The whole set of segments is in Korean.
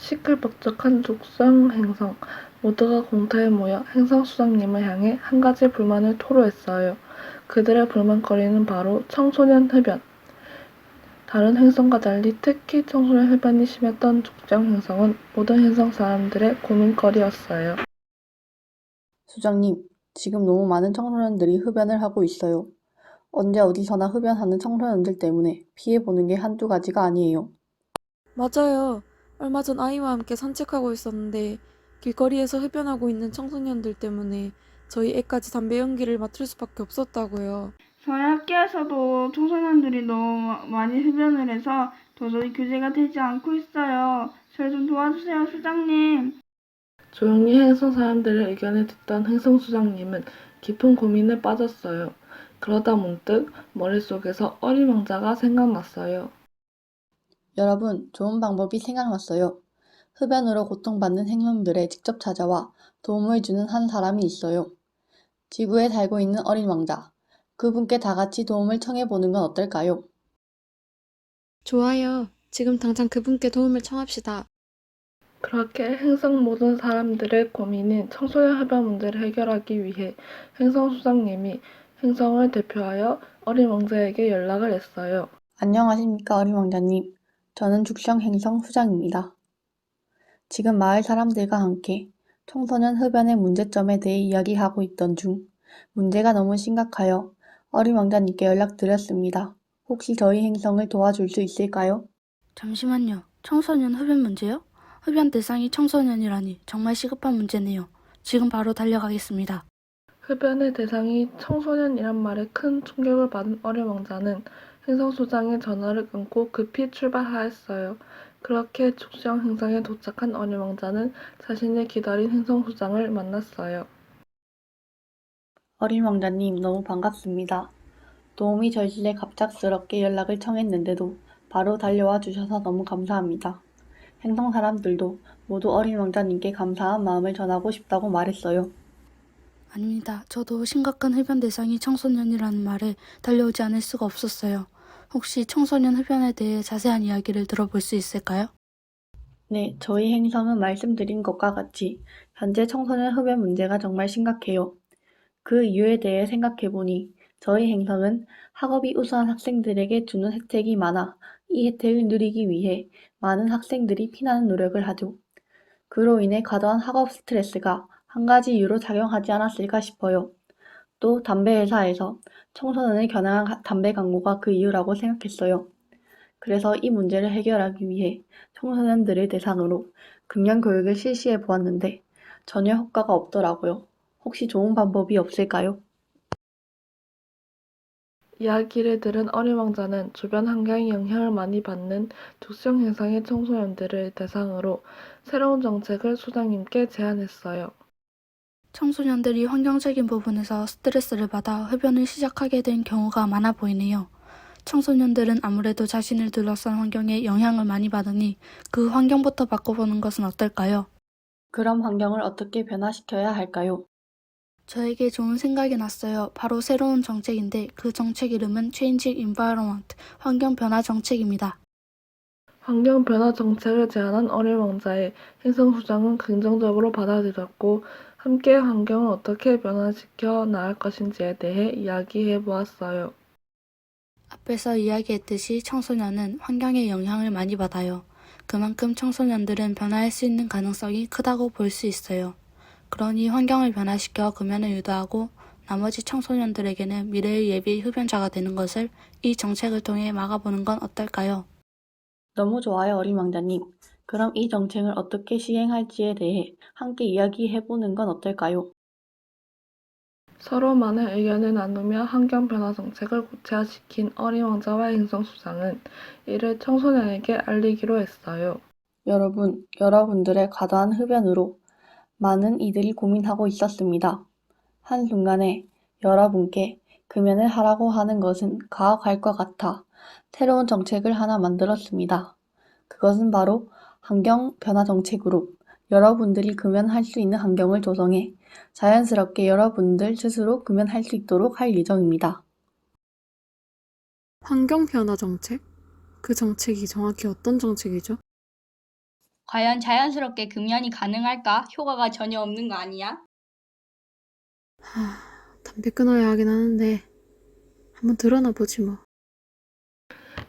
시끌벅적한 독성 행성. 모두가 공터에 모여 행성수장님을 향해 한 가지 불만을 토로했어요. 그들의 불만거리는 바로 청소년 흡연. 다른 행성과 달리 특히 청소년 흡연이 심했던 독성 행성은 모든 행성 사람들의 고민거리였어요. 수장님, 지금 너무 많은 청소년들이 흡연을 하고 있어요. 언제 어디서나 흡연하는 청소년들 때문에 피해보는 게 한두 가지가 아니에요. 맞아요. 얼마 전 아이와 함께 산책하고 있었는데 길거리에서 흡연하고 있는 청소년들 때문에 저희 애까지 담배 연기를 맡을 수밖에 없었다고요. 저희 학교에서도 청소년들이 너무 많이 흡연을 해서 도저히 규제가 되지 않고 있어요. 저희 좀 도와주세요, 수장님. 조용히 행성 사람들의 의견을 듣던 행성수장님은 깊은 고민에 빠졌어요. 그러다 문득 머릿속에서 어린 왕자가 생각났어요. 여러분, 좋은 방법이 생각났어요. 흡연으로 고통받는 행성들에 직접 찾아와 도움을 주는 한 사람이 있어요. 지구에 살고 있는 어린 왕자. 그분께 다 같이 도움을 청해보는 건 어떨까요? 좋아요. 지금 당장 그분께 도움을 청합시다. 그렇게 행성 모든 사람들의 고민인 청소년 흡연 문제를 해결하기 위해 행성수장님이 행성을 대표하여 어린 왕자에게 연락을 했어요. 안녕하십니까, 어린 왕자님. 저는 죽성 행성 수장입니다. 지금 마을 사람들과 함께 청소년 흡연의 문제점에 대해 이야기하고 있던 중 문제가 너무 심각하여 어린 왕자님께 연락드렸습니다. 혹시 저희 행성을 도와줄 수 있을까요? 잠시만요. 청소년 흡연 문제요? 흡연 대상이 청소년이라니 정말 시급한 문제네요. 지금 바로 달려가겠습니다. 흡연의 대상이 청소년이란 말에 큰 충격을 받은 어린 왕자는 행성소장의 전화를 끊고 급히 출발하였어요. 그렇게 죽성 행성에 도착한 어린 왕자는 자신을 기다린 행성소장을 만났어요. 어린 왕자님, 너무 반갑습니다. 도움이 절실해 갑작스럽게 연락을 청했는데도 바로 달려와 주셔서 너무 감사합니다. 행성 사람들도 모두 어린 왕자님께 감사한 마음을 전하고 싶다고 말했어요. 아닙니다. 저도 심각한 흡연 대상이 청소년이라는 말에 달려오지 않을 수가 없었어요. 혹시 청소년 흡연에 대해 자세한 이야기를 들어볼 수 있을까요? 네, 저희 행성은 말씀드린 것과 같이 현재 청소년 흡연 문제가 정말 심각해요. 그 이유에 대해 생각해보니 저희 행성은 학업이 우수한 학생들에게 주는 혜택이 많아 이 혜택을 누리기 위해 많은 학생들이 피나는 노력을 하죠. 그로 인해 과도한 학업 스트레스가 한 가지 이유로 작용하지 않았을까 싶어요. 또 담배 회사에서 청소년을 겨냥한 담배 광고가 그 이유라고 생각했어요. 그래서 이 문제를 해결하기 위해 청소년들을 대상으로 금연 교육을 실시해 보았는데 전혀 효과가 없더라고요. 혹시 좋은 방법이 없을까요? 이야기를 들은 어린 왕자는 주변 환경에 영향을 많이 받는 죽성 행성의 청소년들을 대상으로 새로운 정책을 소장님께 제안했어요. 청소년들이 환경적인 부분에서 스트레스를 받아 흡연을 시작하게 된 경우가 많아 보이네요. 청소년들은 아무래도 자신을 둘러싼 환경에 영향을 많이 받으니 그 환경부터 바꿔보는 것은 어떨까요? 그럼 환경을 어떻게 변화시켜야 할까요? 저에게 좋은 생각이 났어요. 바로 새로운 정책인데 그 정책 이름은 Changing Environment, 환경 변화 정책입니다. 환경 변화 정책을 제안한 어린 왕자의 행성 수장은 긍정적으로 받아들였고 함께 환경을 어떻게 변화시켜 나갈 것인지에 대해 이야기해 보았어요. 앞에서 이야기했듯이 청소년은 환경에 영향을 많이 받아요. 그만큼 청소년들은 변화할 수 있는 가능성이 크다고 볼 수 있어요. 그러니 환경을 변화시켜 금연을 유도하고 나머지 청소년들에게는 미래의 예비 흡연자가 되는 것을 이 정책을 통해 막아보는 건 어떨까요? 너무 좋아요, 어린 왕자님. 그럼 이 정책을 어떻게 시행할지에 대해 함께 이야기해보는 건 어떨까요? 서로 많은 의견을 나누며 환경 변화 정책을 구체화시킨 어린 왕자와 행성 수장은 이를 청소년에게 알리기로 했어요. 여러분, 여러분들의 과도한 흡연으로 많은 이들이 고민하고 있었습니다. 한순간에 여러분께 금연을 하라고 하는 것은 가혹할 것 같아 새로운 정책을 하나 만들었습니다. 그것은 바로 환경 변화 정책으로 여러분들이 금연할 수 있는 환경을 조성해 자연스럽게 여러분들 스스로 금연할 수 있도록 할 예정입니다. 환경 변화 정책? 그 정책이 정확히 어떤 정책이죠? 과연 자연스럽게 금연이 가능할까? 효과가 전혀 없는 거 아니야? 담배 끊어야 하긴 하는데 한번 드러나 보지 뭐.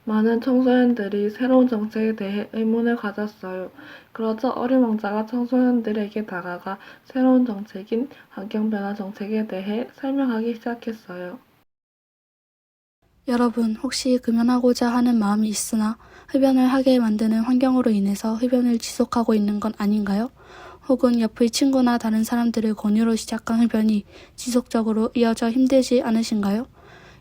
많은 청소년들이 새로운 정책에 대해 의문을 가졌어요. 그러자 어린 왕자가 청소년들에게 다가가 새로운 정책인 환경변화 정책에 대해 설명하기 시작했어요. 여러분, 혹시 금연하고자 하는 마음이 있으나 흡연을 하게 만드는 환경으로 인해서 흡연을 지속하고 있는 건 아닌가요? 혹은 옆의 친구나 다른 사람들의 권유로 시작한 흡연이 지속적으로 이어져 힘들지 않으신가요?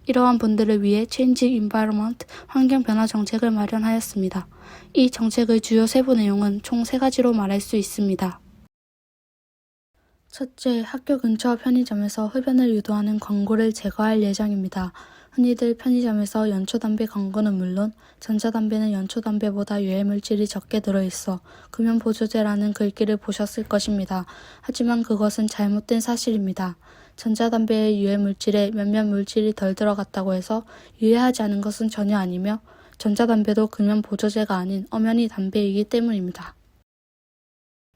이러한 분들을 위해 Changing Environment 환경 변화 정책을 마련하였습니다. 이 정책의 주요 세부 내용은 총 3가지로 말할 수 있습니다. 첫째, 학교 근처 편의점에서 흡연을 유도하는 광고를 제거할 예정입니다. 흔히들 편의점에서 연초담배 광고는 물론 전자담배는 연초담배보다 유해물질이 적게 들어있어 금연보조제라는 글귀를 보셨을 것입니다. 하지만 그것은 잘못된 사실입니다. 전자담배의 유해물질에 몇몇 물질이 덜 들어갔다고 해서 유해하지 않은 것은 전혀 아니며 전자담배도 금연보조제가 아닌 엄연히 담배이기 때문입니다.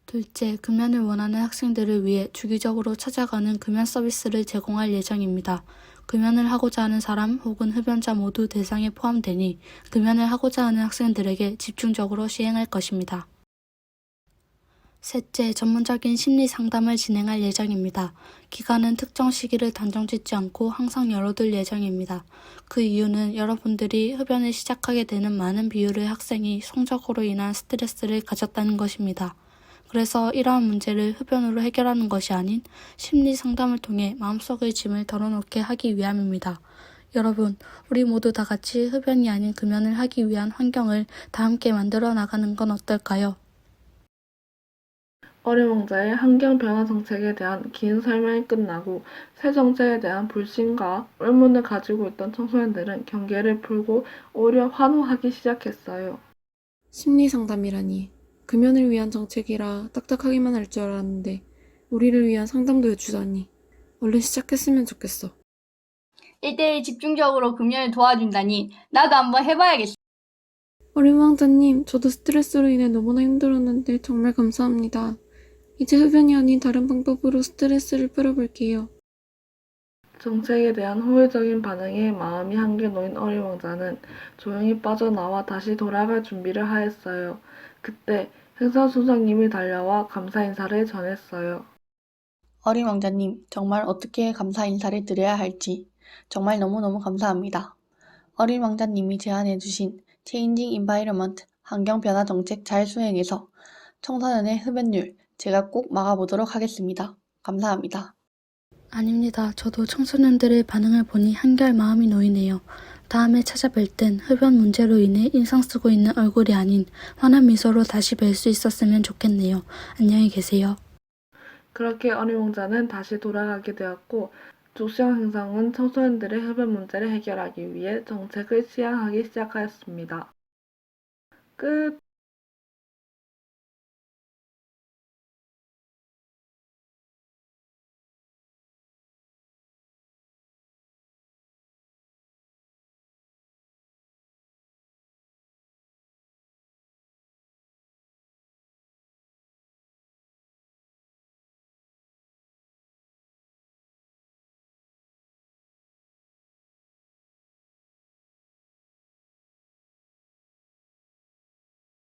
둘째, 금연을 원하는 학생들을 위해 주기적으로 찾아가는 금연 서비스를 제공할 예정입니다. 금연을 하고자 하는 사람 혹은 흡연자 모두 대상에 포함되니 금연을 하고자 하는 학생들에게 집중적으로 시행할 것입니다. 셋째, 전문적인 심리 상담을 진행할 예정입니다. 기간은 특정 시기를 단정 짓지 않고 항상 열어둘 예정입니다. 그 이유는 여러분들이 흡연을 시작하게 되는 많은 비율의 학생이 성적으로 인한 스트레스를 가졌다는 것입니다. 그래서 이러한 문제를 흡연으로 해결하는 것이 아닌 심리 상담을 통해 마음속의 짐을 덜어놓게 하기 위함입니다. 여러분, 우리 모두 다 같이 흡연이 아닌 금연을 하기 위한 환경을 다 함께 만들어 나가는 건 어떨까요? 어린 왕자의 환경 변화 정책에 대한 긴 설명이 끝나고 새 정책에 대한 불신과 의문을 가지고 있던 청소년들은 경계를 풀고 오히려 환호하기 시작했어요. 심리 상담이라니. 금연을 위한 정책이라 딱딱하기만 할 줄 알았는데 우리를 위한 상담도 해주다니. 얼른 시작했으면 좋겠어. 1대1 집중적으로 금연을 도와준다니 나도 한번 해봐야겠어. 어린 왕자님, 저도 스트레스로 인해 너무나 힘들었는데 정말 감사합니다. 이제 흡연이 아닌 다른 방법으로 스트레스를 풀어볼게요. 정책에 대한 호의적인 반응에 마음이 한개 놓인 어린 왕자는 조용히 빠져나와 다시 돌아갈 준비를 하였어요. 그때 행사소장님이 달려와 감사 인사를 전했어요. 어린 왕자님, 정말 어떻게 감사 인사를 드려야 할지 정말 너무너무 감사합니다. 어린 왕자님이 제안해주신 Changing Environment 환경 변화 정책 잘 수행해서 청소년의 흡연율 제가 꼭 막아보도록 하겠습니다. 감사합니다. 아닙니다. 저도 청소년들의 반응을 보니 한결 마음이 놓이네요. 다음에 찾아뵐 땐 흡연 문제로 인해 인상 쓰고 있는 얼굴이 아닌 환한 미소로 다시 뵐 수 있었으면 좋겠네요. 안녕히 계세요. 그렇게 어린 왕자는 다시 돌아가게 되었고 조시영 행성은 청소년들의 흡연 문제를 해결하기 위해 정책을 시행하기 시작하였습니다. 끝.